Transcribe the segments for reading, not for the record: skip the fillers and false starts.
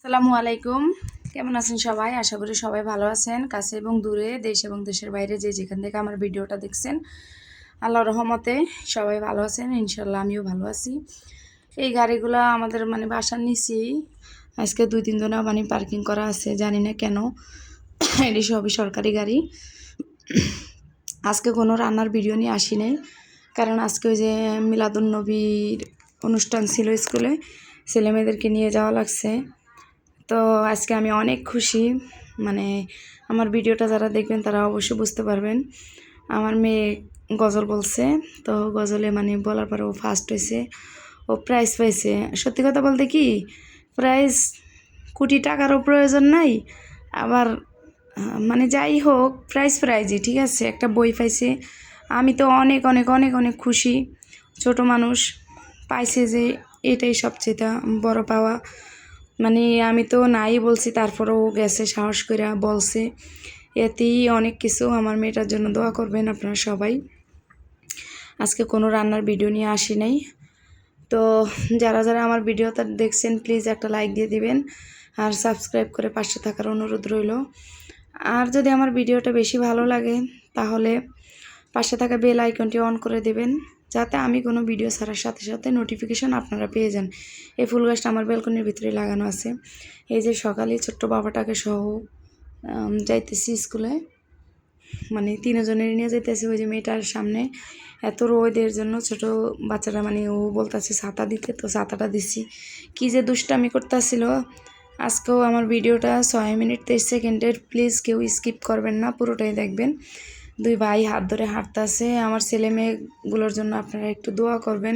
আসসালামু আলাইকুম। কেমন আছেন সবাই? আশা করি সবাই ভালো আছেন। কাছে এবং দূরে, দেশ এবং দেশের বাইরে যে যেখান থেকে আমার ভিডিওটা দেখছেন, আল্লাহর রহমতে সবাই ভালো আছেন। ইনশাল্লাহ আমিও ভালো আছি। এই গাড়িগুলো আমাদের বাসার নিচেই আজকে 2-3 দিন পার্কিং করা আছে, জানি না কেন। এটি সবই সরকারি গাড়ি। আজকে কোনো রান্নার ভিডিও নিয়ে আসি নাই, কারণ আজকে ওই যে মিলাদুন্নবীর অনুষ্ঠান ছিল স্কুলে, ছেলেমেয়েদেরকে নিয়ে যাওয়া লাগছে। তো আজকে আমি অনেক খুশি। আমার ভিডিওটা যারা দেখবেন তারা অবশ্যই বুঝতে পারবেন। আমার মেয়ে গজল বলছে, তো গজলে বলার পরে ও ফার্স্ট হয়েছে, ও প্রাইজ পাইছে। সত্যি কথা বলতে কি, প্রাইজ কোটি টাকারও প্রয়োজন নাই, আবার যাই হোক প্রাইজই ঠিক আছে। একটা বই পাইছে, আমি তো অনেক অনেক অনেক অনেক খুশি। ছোট মানুষ পাইছে, যে এটাই সবচেয়ে বড় পাওয়া। আমি তো নাই বলছি, তারপরেও গেছে সাহস করে বলছে, এতেই অনেক কিছু। আমার মেয়েটার জন্য দোয়া করবেন আপনারা সবাই। আজকে কোনো রান্নার ভিডিও নিয়ে আসি নাই। তো যারা যারা আমার ভিডিওটা দেখছেন প্লিজ একটা লাইক দিয়ে দিবেন, আর সাবস্ক্রাইব করে পাশে থাকার অনুরোধ রইল। আর যদি আমার ভিডিওটা বেশি ভালো লাগে তাহলে পাশে থাকা বেল আইকনটি অন করে দেবেন, যাতে আমি কোনো ভিডিও ছাড়ার সাথে সাথে নোটিফিকেশন আপনারা পেয়ে যান। এই ফুল গাছটা আমার ব্যালকনির ভিতরে লাগানো আছে। এই যে সকালে ছোট্ট বাবাটাকে সহ যাইতেছি স্কুলে, 3জনের নিয়ে যাইতেছি। ওই যে মেয়েটার সামনে এত রোদের জন্য ছোট বাচ্চারা ও বলতেছে ছাতা দিতে, তো ছাতাটা দিছি। কি যে দুষ্টামি করতেছিল। আজকেও আমার ভিডিওটা 6 মিনিট 23 সেকেন্ডের, প্লিজ কেউ স্কিপ করবেন না, পুরোটাই দেখবেন। 2 ভাই হাত ধরে হাঁটতেছে। আমার ছেলে মেয়েগুলোর জন্য আপনারা একটু দোয়া করবেন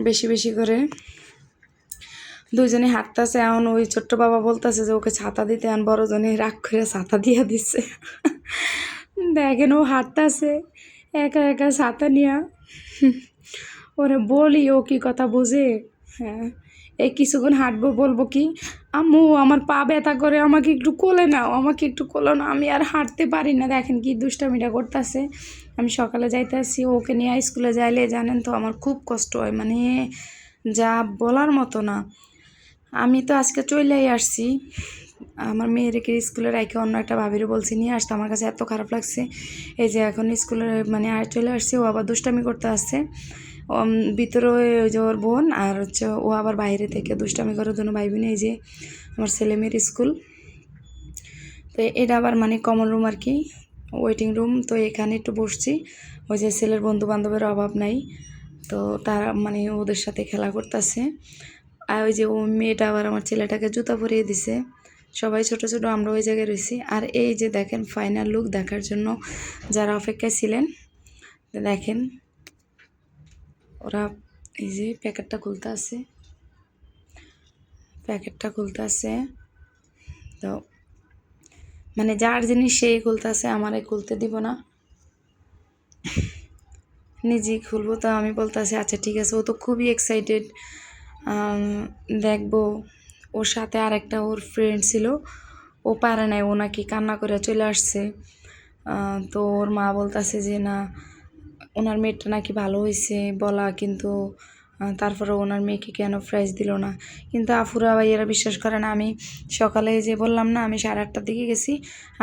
বেশি বেশি করে। 2জনে হাঁটতেছে, এখন ওই ছোট্ট বাবা বলতেছে যে ওকে ছাতা দিতে, এখন বড়জনে রাগ করে ছাতা দিয়ে দিচ্ছে। দেখেন ও হাঁটতেছে একা একা ছাতা নিয়া। ওরে বলি, ও কি কথা বোঝে? হ্যাঁ, এই কিছুক্ষণ হাঁটবো, বলবো কি, আম্মু আমার পা ব্যথা করে, আমাকে একটু কোলে নাও, আমাকে একটু কোলে নাও, আমি আর হাঁটতে পারি না। দেখেন কি দুষ্টামিটা করতেছে। আমি সকালে যাইতে আসি, ওকে নিয়ে স্কুলে যাইলে জানেন তো আমার খুব কষ্ট হয়, যা বলার মতো না। আমি তো আজকে চলেই আসছি, আমার মেয়েকে স্কুলে রেখে অন্য একটা ভাবিরও বলছি নিয়ে আসতে। আমার কাছে এত খারাপ লাগছে। এই যে এখন স্কুলে চলে আসছি, ও আবার দুষ্টামি করতে আসছে। ভিতরে ওই যে ওর বোন, আর হচ্ছে ও আবার বাইরে থেকে দুষ্টামি করে দুনো ভাই বোন। এই যে আমার ছেলে মেয়ের স্কুল। তো এটা আবার কমন রুম আর কি, ওয়েটিং রুম। তো এখানে একটু বসছি। ওই যে ছেলের বন্ধু বান্ধবের অভাব নাই, তো তারা ওদের সাথে খেলা করতেছে। আর ওই যে ও মেয়েটা আবার আমার ছেলেটাকে জুতা পরিয়ে দিছে। সবাই ছোট ছোট, আমরা ওই জায়গায় রয়েছি। আর এই যে দেখেন ফাইনাল লুক দেখার জন্য যারা অপেক্ষায় ছিলেন, দেখেন ওরা এই যে প্যাকেটটা খুলতে আছে। তো যার জিনিস সেই খুলতে আছে, আমারে খুলতে দিব না, নিজেই খুলবো। তো আমি বলতেছি আচ্ছা ঠিক আছে। ও তো খুবই এক্সাইটেড, দেখবো। ওর সাথে আর একটা ওর ফ্রেন্ড ছিল, ও পারে নাই, ও নাকি কান্না করে চলে আসছে। তো ওর মা বলতেছে যে না, ওনার মেয়েটা নাকি ভালো হয়েছে বলা, কিন্তু তারপরে ওনার মেয়েকে কেন প্রাইজ দিল না। কিন্তু আফুরা ভাইয়েরা বিশ্বাস করে না। আমি সকালে যে বললাম না, আমি 8:30টার দিকে গেছি,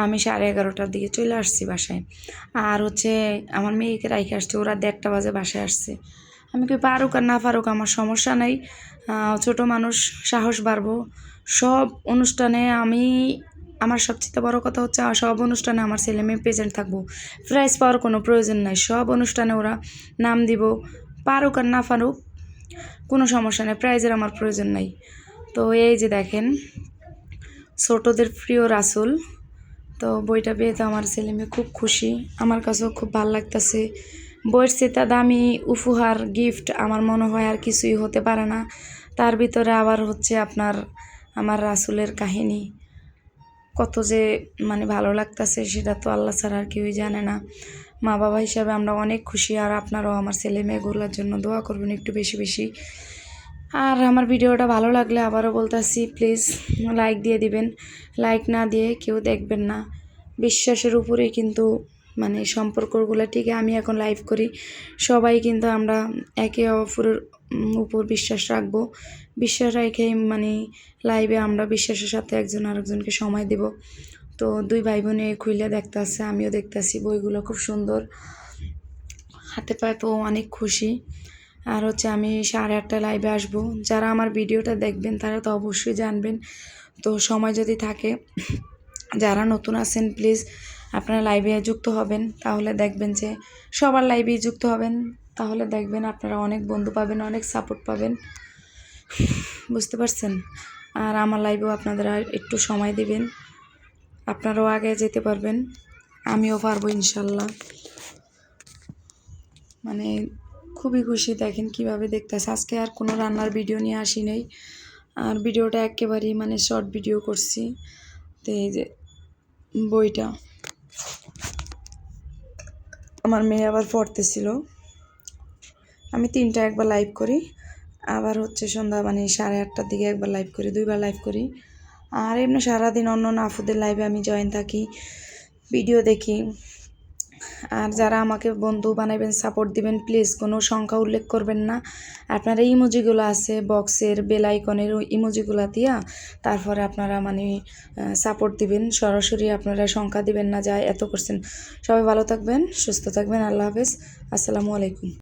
আমি 11:30টার দিকে চলে আসছি বাসায়। আর হচ্ছে আমার মেয়েকে রাইখে আসছে, ওরা 1:30টা বাজে বাসায় আসছে। আমি কি পারুক আর না পারুক আমার সমস্যা নেই, ছোট মানুষ, সাহস বাড়বো। সব অনুষ্ঠানে আমার সবচেয়ে বড় কথা হচ্ছে, সব অনুষ্ঠানে আমার ছেলে মেয়ে প্রেজেন্ট থাকবো। প্রাইজ পাওয়ার কোনো প্রয়োজন নাই, সব অনুষ্ঠানে ওরা নাম দিব। পারুক আর না পারুক কোনো সমস্যা নেই, প্রাইজের আমার প্রয়োজন নাই। তো এই যে দেখেন ছোটদের প্রিয় রাসূল, তো বইটা পেয়ে তো আমার ছেলে মেয়ে খুব খুশি, আমার কাছেও খুব ভালো লাগতেছে। বইয়ের চেয়ে দামি উপহার গিফট আমার মনে হয় আর কিছুই হতে পারে না। তার ভিতরে আবার হচ্ছে আমার রাসূলের কাহিনী কত যে ভালো লাগতেছে, সেটা তো আল্লাহ ছাড়া আর কেউই জানে না। মা বাবা হিসাবে আমরা অনেক খুশি। আর আপনারাও আমার ছেলে মেয়েগুলোর জন্য দোয়া করবেন একটু বেশি বেশি। আর আমার ভিডিওটা ভালো লাগলে আবারও বলতেছি, প্লিজ লাইক দিয়ে দিবেন। লাইক না দিয়ে কেউ দেখবেন না। বিশ্বাসের উপরেই কিন্তু সম্পর্কগুলো ঠিক। আমি এখন লাইভ করি, সবাই কিন্তু আমরা একে অপরের উপর বিশ্বাস রাখবো। বিশ্বাস রেখেই মানে লাইভে আমরা বিশ্বাসের সাথে একজন আরেকজনকে সময় দেব। তো দুই ভাই বোনে খুলে দেখতেছে, আমিও দেখতেছি বইগুলো খুব সুন্দর, হাতে পায়ে তো অনেক খুশি। আর হচ্ছে আমি 8:30টায় লাইভে আসবো। যারা আমার ভিডিওটা দেখবেন তারা তো অবশ্যই জানবেন। তো সময় যদি থাকে, যারা নতুন আছেন প্লিজ আপনারা লাইভে যুক্ত হবেন, তাহলে দেখবেন যে সবার লাইভেই যুক্ত হবেন, তাহলে দেখবেন আপনারা অনেক বন্ধু পাবেন, অনেক সাপোর্ট পাবেন, বুঝতে পারছেন। আর আমার লাইভেও আপনারা একটু সময় দিবেন, আপনারাও আগে যেতে পারবেন, আমিও পারবো ইনশাল্লাহ। মানে খুবই খুশি, দেখেন কিভাবে দেখতেছে। আজকে আর কোনো রান্নার ভিডিও নিয়ে আসি নাই, আর ভিডিওটা একেবারেই মানে শর্ট ভিডিও করছি। তো এই যে বইটা আমার মেয়ে আবার পড়তেছিল, আমি 3টায় একবার লাইভ করি, আবার হচ্ছে সন্ধ্যা মানে 8:30টার দিকে একবার লাইভ করি, 2বার লাইভ করি। আর এমনি সারাদিন অন্য আফুদের লাইভে আমি জয়েন থাকি, ভিডিও দেখি। আর যারা আমাকে বন্ধু বানাবেন, সাপোর্ট দিবেন, প্লিজ কোনো সংখ্যা উল্লেখ করবেন না। আপনারা ইমোজিগুলো আছে বক্সের বেল আইকনের ওই ইমোজিগুলো দিয়া তারপরে আপনারা মানে সাপোর্ট দিবেন, সরাসরি আপনারা সংখ্যা দিবেন না, যায় এত করছেন। সবাই ভালো থাকবেন, সুস্থ থাকবেন, আল্লাহ হাফেজ, আসসালামু আলাইকুম।